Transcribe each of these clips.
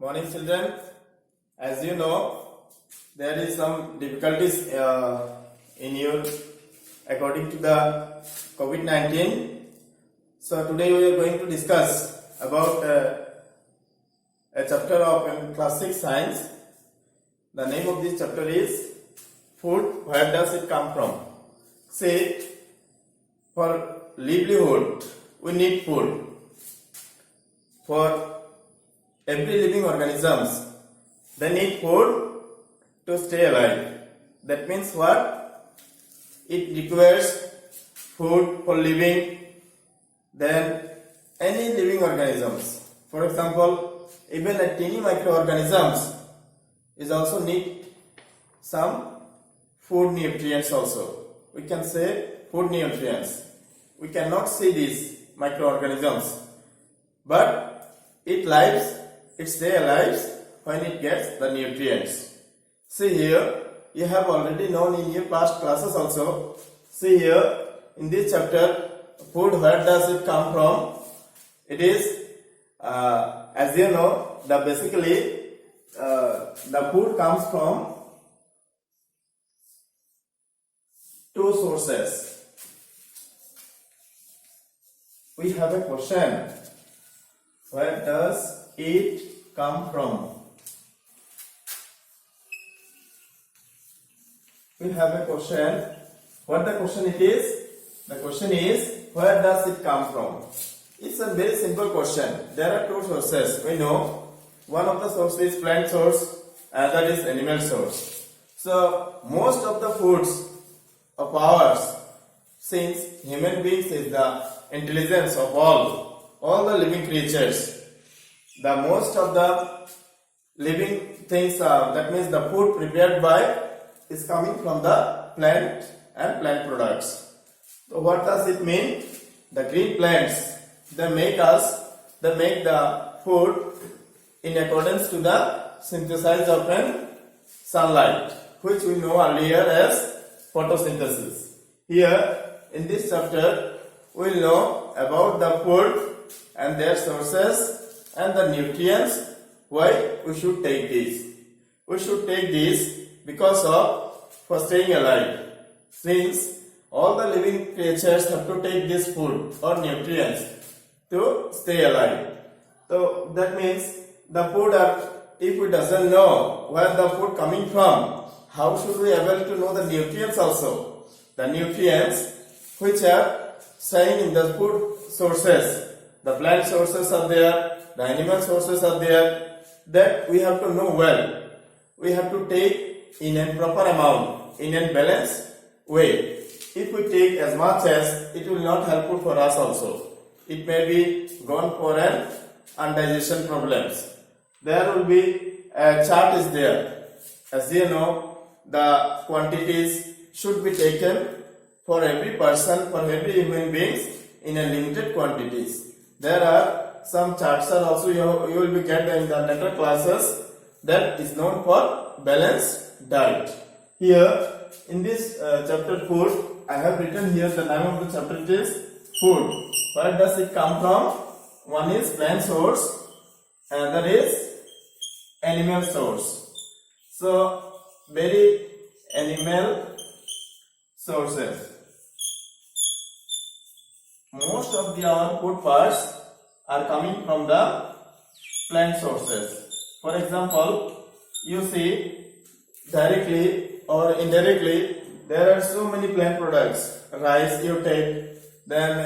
Morning children, as you know, there is some difficulties in your according to the COVID-19. So today we are going to discuss about a chapter of class 6 science. The name of this chapter is Food, Where Does It Come From? Say, for livelihood, we need food. For every living organisms, they need food to stay alive. That means what? It requires food for living. Then any living organisms, for example, even a tiny microorganisms is also need some food nutrients also. We can say food nutrients. We cannot see these microorganisms, but it stays alive when it gets the nutrients. See here, you have already known in your past classes also. See here, in this chapter, food, where does it come from? It is, as you know, the food comes from two sources. We have a question. Where does it come from? We have a question. What the question it is? The question is, where does it come from? It's a very simple question. There are two sources. We know one of the sources is plant source, other is animal source. So most of the foods of ours, since human beings is the intelligence of all the living creatures, the most of the living things, that means the food prepared by, is coming from the plant and plant products. So what does it mean? The green plants, they make the food in accordance to the synthesis of sunlight, which we know earlier as photosynthesis. Here in this chapter, we will know about the food and their sources and the nutrients. Why we should take these? We should take these because for staying alive. Since all the living creatures have to take this food or nutrients to stay alive. So that means the food if we doesn't know where the food coming from, how should we able to know the nutrients also? The nutrients which are staying in the food sources. The plant sources are there, the animal sources are there, that we have to know well. We have to take in a proper amount, in a balanced way. If we take as much as, it will not helpful for us also. It may be gone for an indigestion problems. There will be a chart is there. As you know, the quantities should be taken for every person, for every human beings in a limited quantities. There are some charts are also you will be get in the later classes, that is known for balanced diet. Here in this chapter food, I have written here the name of the chapter is food. Where does it come from? One is plant source, another is animal source. So very animal sources. Most of our food parts are coming from the plant sources. For example, you see directly or indirectly, there are so many plant products. Rice you take, then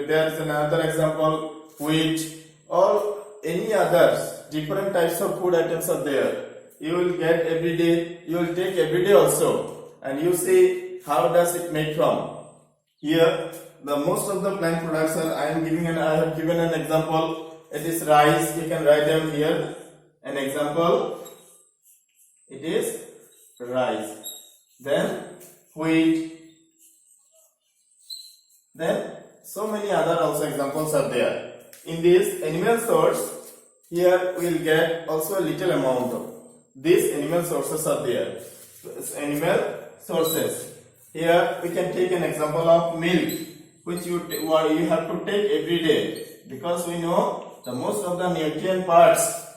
there is another example, wheat, or any others, different types of food items are there. You will get every day, you will take every day also, and you see how does it make from. Here, the most of the plant products are, I have given an example. It is rice, you can write them here. An example, it is rice. Then wheat. Then so many other also examples are there. In this animal source, here we will get also a little amount of these animal sources are there. Animal sources. Here we can take an example of milk, which you have to take every day, because we know the most of the nutrient parts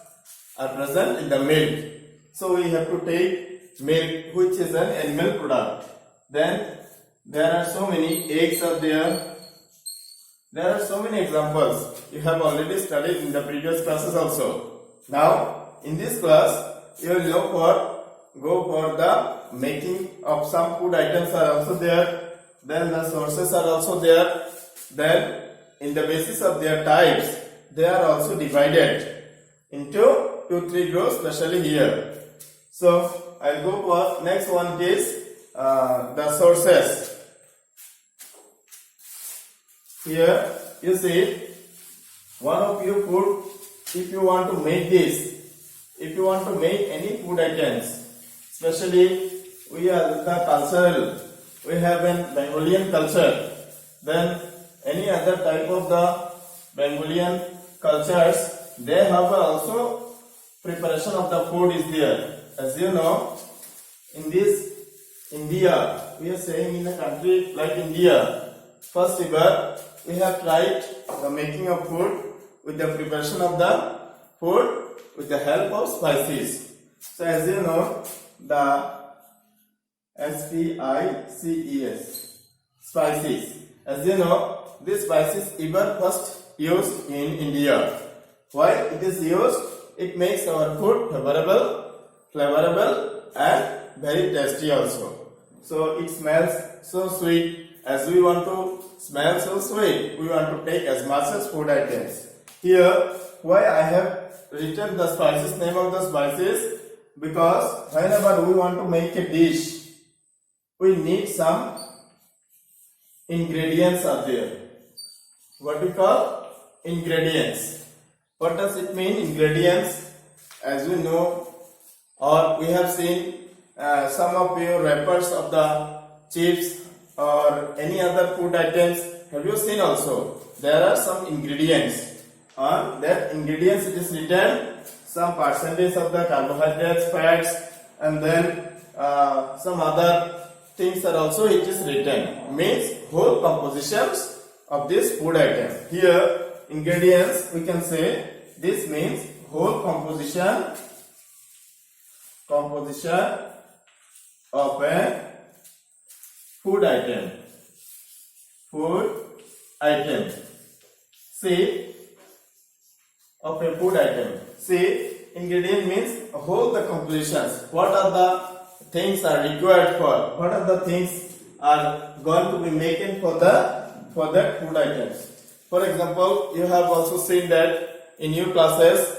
are present in the milk. So we have to take milk, which is an animal product. Then there are so many eggs are there. There are so many examples you have already studied in the previous classes also. Now in this class you will go for the making of some food items are also there. Then the sources are also there. Then in the basis of their types they are also divided into 2-3 groups, especially here. So I'll go for next one is the sources. Here you see one of your food. If you want to make this, if you want to make any food items, especially we are the cultural, we have an Bengalian culture. Then any other type of the Bengalian cultures, they have also preparation of the food is there. As you know, in this India, we are saying in a country like India, first ever we have tried the making of food with the preparation of the food with the help of spices. So as you know, the SPICES, spices. As you know, these spices were first used in India. Why it is used? It makes our food flavorable and very tasty also. So it smells so sweet. As we want to smell so sweet, we want to take as much as food items. Here, why I have written the spices, name of the spices, because whenever we want to make a dish, we need some ingredients are there. What we call ingredients. What does it mean, ingredients? As we know, or we have seen some of your wrappers of the chips or any other food items. Have you seen also? There are some ingredients. On that ingredients it is written some percentage of the carbohydrates, fats, and then some other things are also it is written. Means whole compositions of this food item. Here ingredients we can say this means whole composition of a food item. Food item. See, of a food item. See, ingredient means whole the compositions. What are the things are required for? What are the things are going to be making for that food items? For example, you have also seen that in your classes,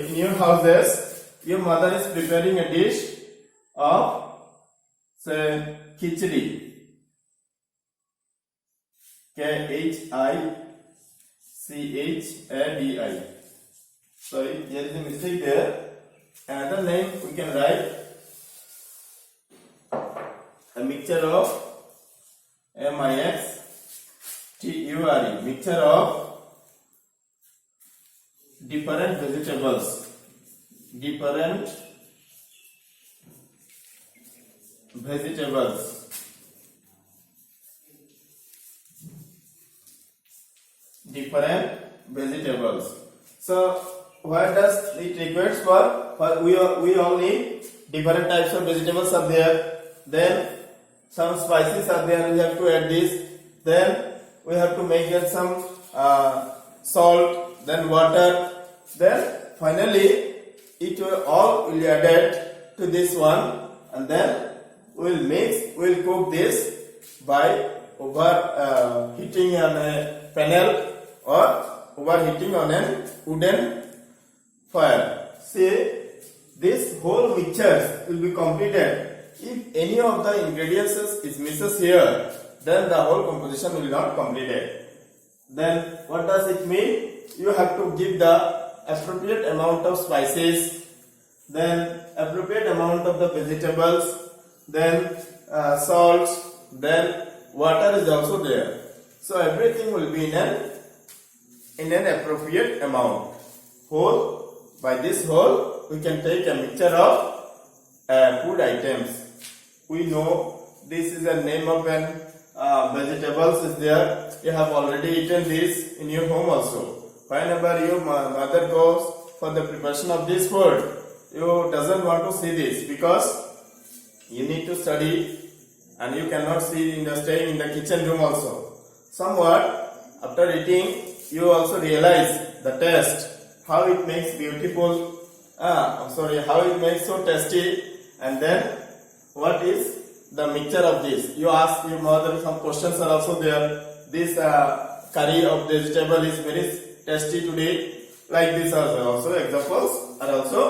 in your houses, your mother is preparing a dish of say khichdi. KHICHADI. Sorry, there is a mistake there. Another name we can write a mixture of MIXTURE, mixture of different vegetables. Different vegetables. So what does it requires for? We all need different types of vegetables are there. Then some spices are there. We have to add this. Then we have to make some salt. Then water. Then finally it all will be added to this one, and then we'll cook this by heating on a panel or overheating on a wooden fire. See, this whole mixture will be completed. If any of the ingredients is misses here, then the whole composition will not completed. Then what does it mean? You have to give the appropriate amount of spices, then appropriate amount of the vegetables, then salt, then water is also there. So everything will be in an appropriate amount. By this whole we can take a mixture of food items. We know this is a name of an vegetables is there. You have already eaten this in your home also. Whenever your mother goes for the preparation of this food, you doesn't want to see this because you need to study and you cannot see in the staying in the kitchen room also. Somewhat after eating, you also realize the taste, how it makes beautiful, how it makes so tasty, and then what is the mixture of this. You ask your mother, some questions are also there. This curry of vegetable is very tasty today. Like this also examples are also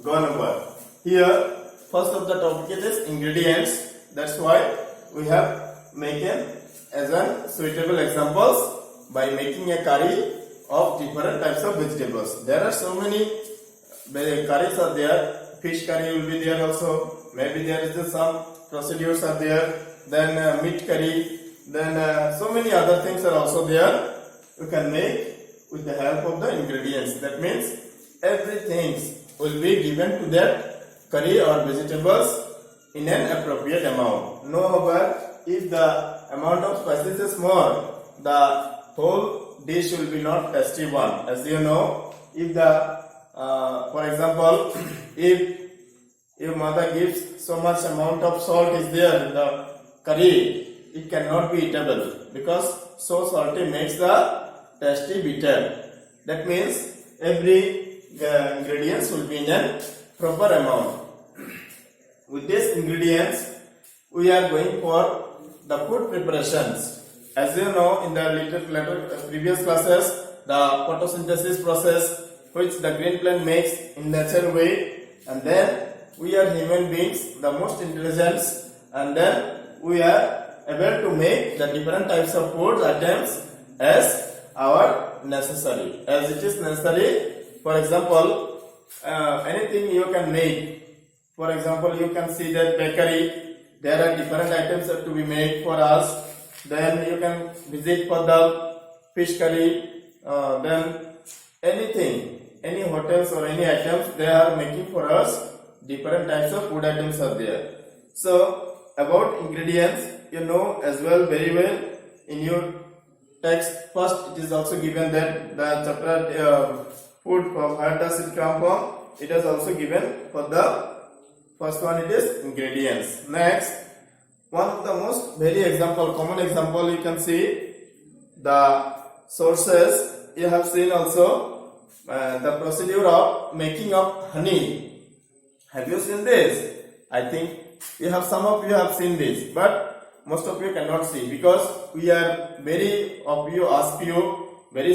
gone over. Here, first of the topic is ingredients. That's why we have making as an suitable examples by making a curry of different types of vegetables. There are so many curries are there. Fish curry will be there also. Maybe there is some procedures are there. Then meat curry. Then so many other things are also there. You can make with the help of the ingredients. That means everything will be given to that curry or vegetables in an appropriate amount. However, if the amount of spices is more, the whole dish will be not tasty one. As you know, if the for example, if your mother gives so much amount of salt is there in the curry, it cannot be eatable because so salty makes the tasty bitter. That means every ingredients will be in a proper amount. With these ingredients, we are going for the food preparations. As you know, in the previous classes, the photosynthesis process which the green plant makes in natural way, and then we are human beings, the most intelligent, and then we are able to make the different types of food items as our necessary. As it is necessary, for example, anything you can make. For example, you can see that bakery, there are different items that to be made for us. Then you can visit for the fish curry. Then anything, any hotels or any items, they are making for us. Different types of food items are there. So about ingredients, you know as well, very well in your text. First, it is also given that the chapter food from where does it come from. It is also given for the first one. It is ingredients. Next, one of the most very common example you can see the sources. You have seen also the procedure of making of honey. Have you seen this? I think some of you have seen this, but most of you cannot see because we are very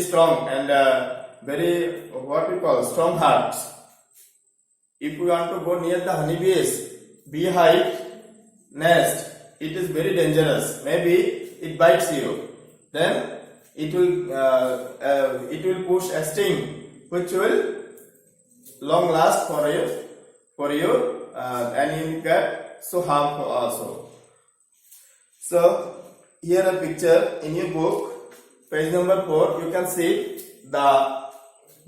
strong and very what we call strong hearts. If we want to go near the honeybees, beehive nest, it is very dangerous. Maybe it bites you. Then it will push a sting which will long last for you and you get so harmful also. So here a picture in your book, page number 4, you can see the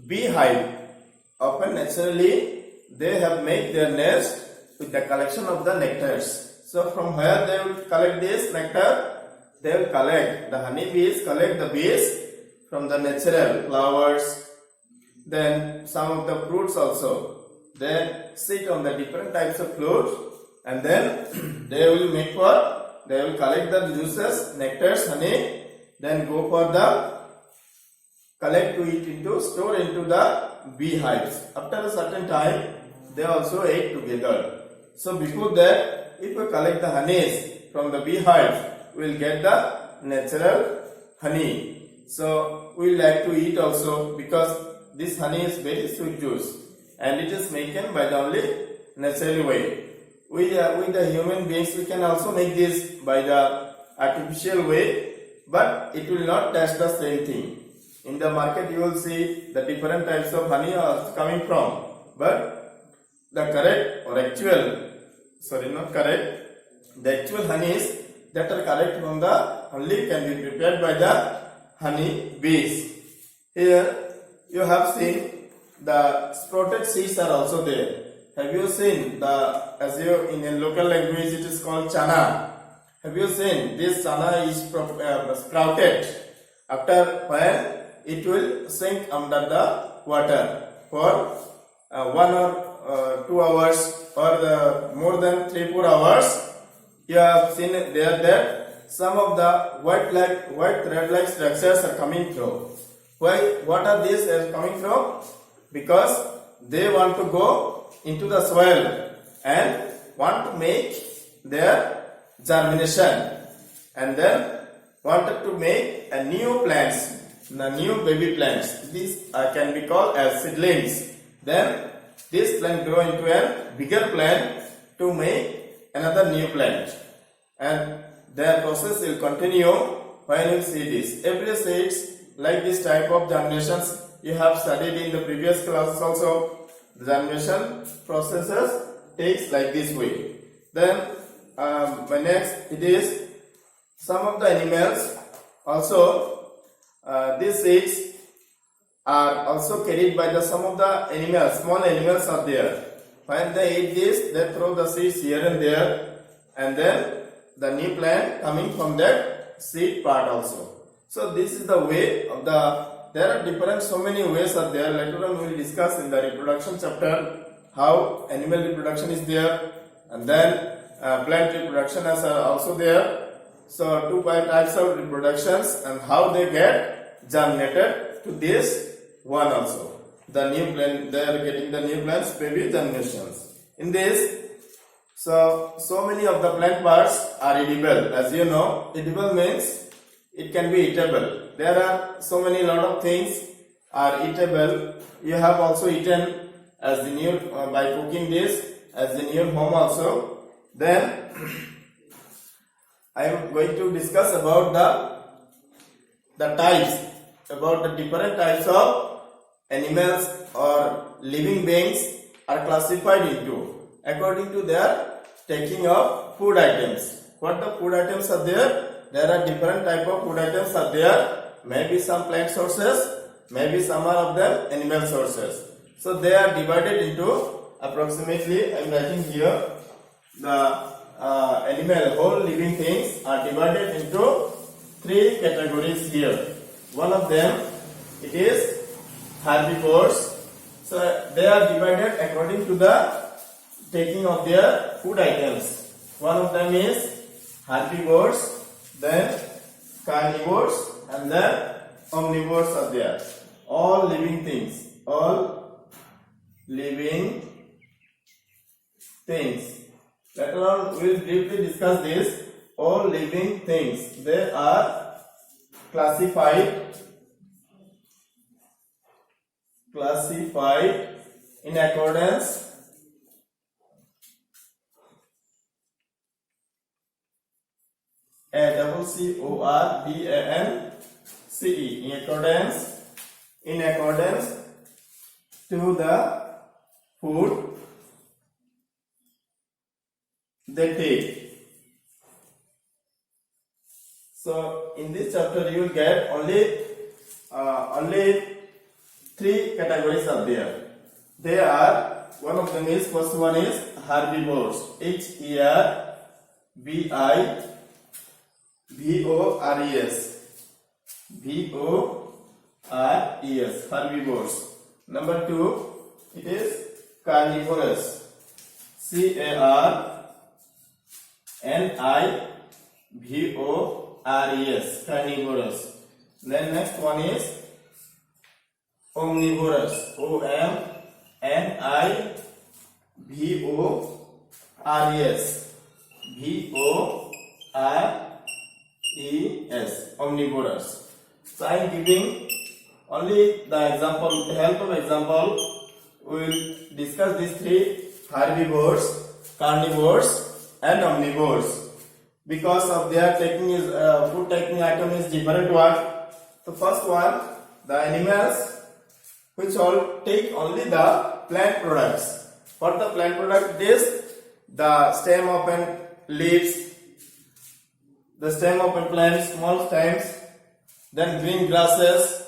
beehive. Often naturally they have made their nest with the collection of the nectars. So from where they will collect this nectar? They will collect, the honeybees collect the bees from the natural flowers, then some of the fruits also. Then sit on the different types of fruits, and then they will collect the juices, nectars, honey, then go for the store into the beehives. After a certain time, they also ate together. So before that, if we collect the honeys from the beehives, we will get the natural honey. So we like to eat also because this honey is very sweet juice. And it is made by the only natural way. We the human beings, we can also make this by the artificial way, but it will not taste the same thing. In the market, you will see the different types of honey are coming from, but the actual honeys that are correct from the only can be prepared by the honey bees. Here you have seen the sprouted seeds are also there. Have you seen in a local language it is called chana? Have you seen this chana is sprouted? After when it will sink under the water. for 1 or 2 hours or more than 3-4 hours, you have seen there that some of the white thread-like structures are coming through. Why? What are these coming from? Because they want to go into the soil and want to make their germination, and then wanted to make a new plants, the new baby plants. These can be called as seedlings. Then this plant grow into a bigger plant to make another new plant, and their process will continue when you see this. Every seeds like this type of germinations you have studied in the previous classes also. The germination processes takes like this way. Then next it is some of the animals also. These seeds are also carried by some of the animals. Small animals are there. When they eat this, they throw the seeds here and there, and then the new plant coming from that seed part also. So this is the way of the. There are different, so many ways are there. Later on we will discuss in the reproduction chapter how animal reproduction is there, and then plant reproduction is also there. So 2 types of reproductions and how they get germinated to this one also. The new plant, they are getting the new plants baby germinations. In this, so many of the plant parts are edible. As you know, edible means it can be eatable. There are so many lot of things are eatable. You have also eaten as the new by cooking this as in your home also. Then I am going to discuss about the types, about the different types of animals or living beings are classified into according to their taking of food items. What the food items are there? There are different type of food items are there. Maybe some plant sources, maybe some are of them animal sources. So they are divided into approximately, I am writing here, the animal, whole living things are divided into 3 categories here. One of them, it is herbivores. So they are divided according to the taking of their food items. One of them is herbivores, then carnivores, and then omnivores are there. All living things. All living things. Later on we will briefly discuss this. All living things. They are classified in accordance CORDANCE, in accordance to the food they take. So in this chapter you will get only 3 categories are there. They are, one of them is, first one is herbivores. HERBIVORES, herbivores. Number 2, it is carnivorous. CARNIVOROUS, carnivorous. Then next one is omnivorous. OMNIVOROUS, omnivorous. So I am giving only the example, with the help of example we will discuss these 3: herbivores, carnivores, and omnivores. Because of their taking is food taking item is different one. The first one, the animals which all take only the plant products. What the plant product is? The stem of an leaves, the stem of a plant, small stems, then green grasses,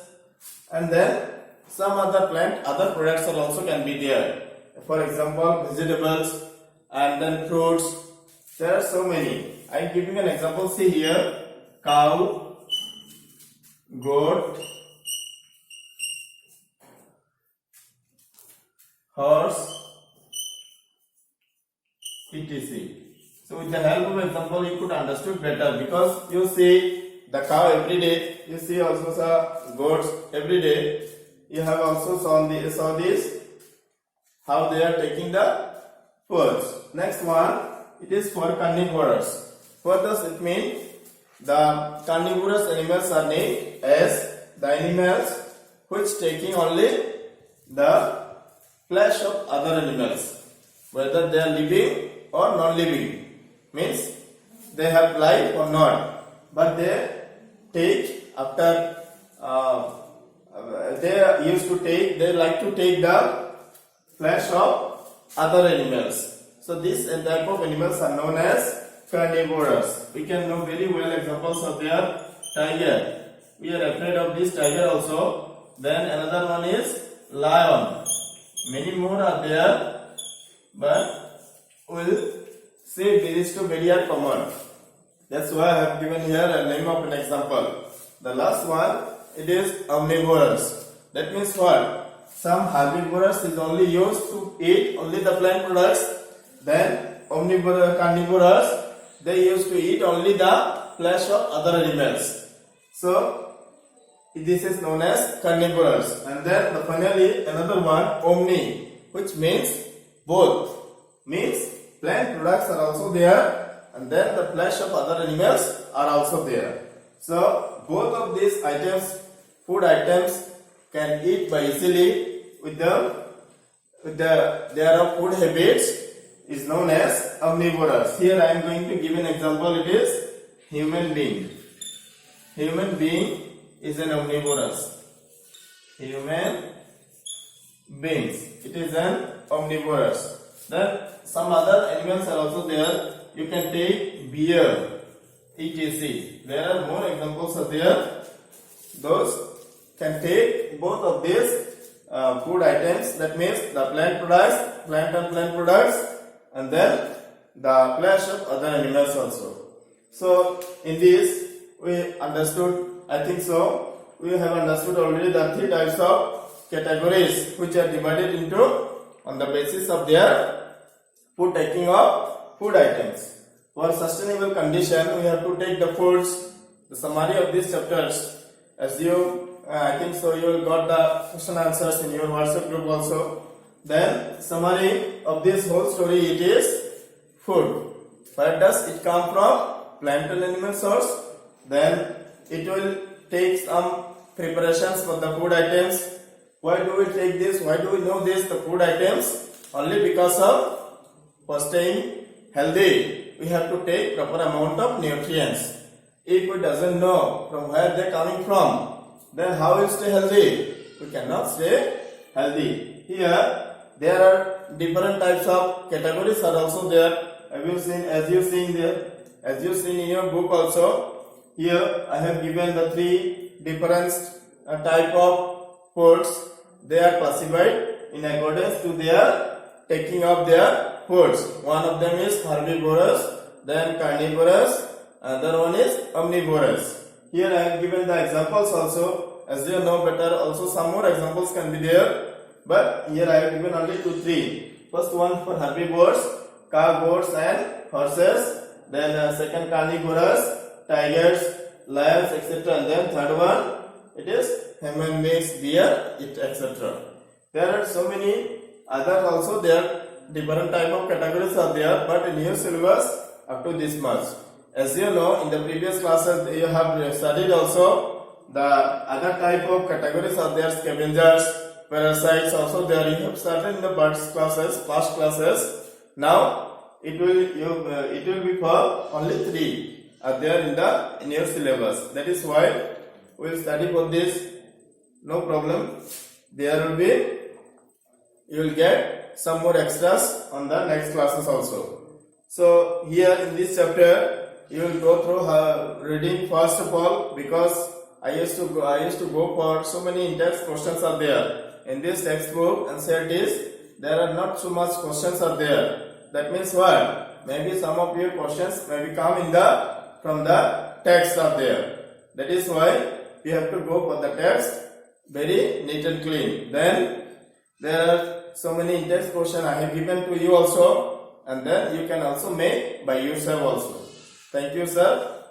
and then some other plant, other products are also can be there. For example, vegetables and then fruits. There are so many. I am giving an example. See here, cow, goat, horse, etc. So with the help of example you could understand better, because you see the cow every day, you see also the goats every day. You have also saw this how they are taking the foods. Next one, it is for carnivores. What does it mean? The carnivorous animals are named as the animals which taking only the flesh of other animals, whether they are living or non-living, means they have life or not, but they take after they like to take the flesh of other animals. So this type of animals are known as carnivores. We can know very well examples of their tiger. We are afraid of this tiger also. Then another one is lion. Many more are there, but we'll see these two very are common. That's why I have given here a name of an example. The last one, it is omnivorous. That means what? Some herbivores is only used to eat only the plant products. Then carnivores, they used to eat only the flesh of other animals. So this is known as carnivores. And then finally another one, omni, which means both. Means plant products are also there, and then the flesh of other animals are also there. So both of these items, food items, can eat by easily with their food habits is known as omnivorous. Here I am going to give an example. It is human being. Human being is an omnivorous. Human beings. It is an omnivorous. Then some other animals are also there. You can take bear, etc. There are more examples are there. Those can take both of these food items. That means the plant products, plant and plant products, and then the flesh of other animals also. So in this we understood, I think so, we have understood already the three types of categories which are divided into on the basis of their food taking of food items. For sustainable condition, we have to take the foods. The summary of these chapters, as you I think so you will got the question answers in your WhatsApp group also. Then summary of this whole story, it is food. Where does it come from? Plant and animal source. Then it will take some preparations for the food items. Why do we take this? Why do we know this? The food items only because of for staying healthy. We have to take proper amount of nutrients. If we doesn't know from where they are coming from, then how will stay healthy? We cannot stay healthy. Here there are different types of categories are also there. As you seen in your book also. Here I have given the three different type of foods. They are classified in accordance to their taking of their foods. One of them is herbivorous, then carnivorous, another one is omnivorous. Here I have given the examples also. As you know better, also some more examples can be there. But here I have given only 2-3. First one for herbivores, cow, goats and horses. Then second carnivorous, tigers, lions, etc. And then third one, it is human beings, deer, etc. There are so many others also there. Different type of categories are there. But in your syllabus, up to this much. As you know, in the previous classes you have studied also the other type of categories are there, scavengers, parasites also there. You have studied in the past classes. Now it will be for only 3 are there in your syllabus. That is why we will study for this. No problem. There will be, you will get some more extras on the next classes also. So here in this chapter you will go through reading first of all, because I used to go for so many in-depth questions are there in this textbook, and said is there are not so much questions are there. That means what? Maybe some of your questions maybe come from the text are there. That is why you have to go for the text very neat and clean. Then there are so many intense question I have given to you also, and then you can also make by yourself also. Thank you, sir.